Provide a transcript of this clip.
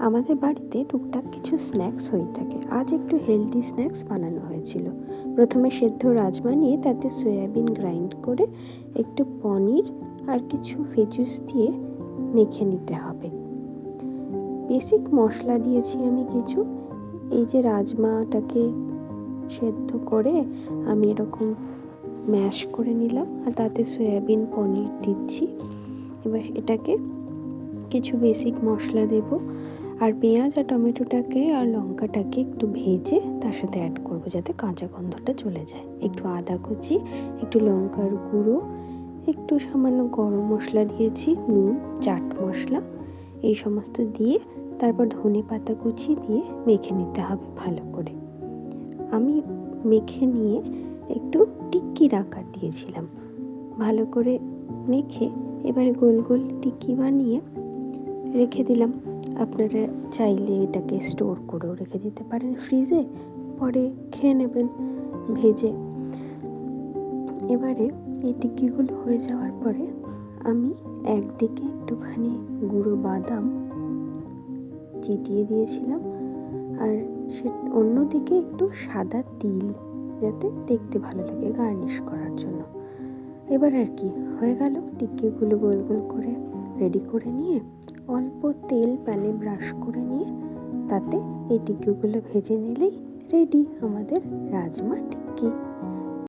আমাদের বাড়িতে টুকটাক কিছু স্ন্যাক্স হয়ে থাকে। আজ একটু হেলদি স্ন্যাক্স বানানো হয়েছিল। প্রথমে সেদ্ধ রাজমা নিয়ে তাতে সয়াবিন গ্রাইন্ড করে একটু পনির আর কিছু ভেজিস দিয়ে মেখে নিতে হবে। বেসিক মশলা দিয়েছি আমি কিছু। এই যে রাজমাটাকে সেদ্ধ করে আমি এরকম ম্যাশ করে নিলাম আর তাতে সয়াবিন পনির দিচ্ছি। এবার এটাকে কিছু বেসিক মশলা দেব আর পেঁয়াজ আর টমেটোটাকে আর লঙ্কাটাকে একটু ভেজে তার সাথে অ্যাড করব যাতে কাঁচা গন্ধটা চলে যায়। একটু আদা কুচি, একটু লঙ্কার গুঁড়ো, একটু সামান্য গরম মশলা দিয়েছি, নুন, চাট মশলা, এই সমস্ত দিয়ে তারপর ধনে পাতা কুচি দিয়ে মেখে নিতে হবে ভালো করে। আমি মেখে নিয়ে একটু টিক্কির আকার দিয়েছিলাম। ভালো করে মেখে এবারে গোল গোল টিক্কি বানিয়ে রেখে দিলাম। আপনারা চাইলে এটাকে স্টোর করেও রেখে দিতে পারেন ফ্রিজে, পরে খেয়ে নেবেন ভেজে। এবারে এই টিক্কিগুলো হয়ে যাওয়ার পরে আমি একদিকে একটুখানি গুঁড়ো বাদাম চিটিয়ে দিয়েছিলাম আর অন্যদিকে একটু সাদা তিল, যাতে দেখতে ভালো লাগে গার্নিশ করার জন্য। এবার আর কি হয়ে গেল, টিক্কিগুলো গোল গোল করে রেডি করে নিয়ে অল্প তেল প্যানে ব্রাশ করে নিয়ে তাতে এই টিক্কিগুলো ভেজে নিলেই রেডি আমাদের রাজমা টিক্কি।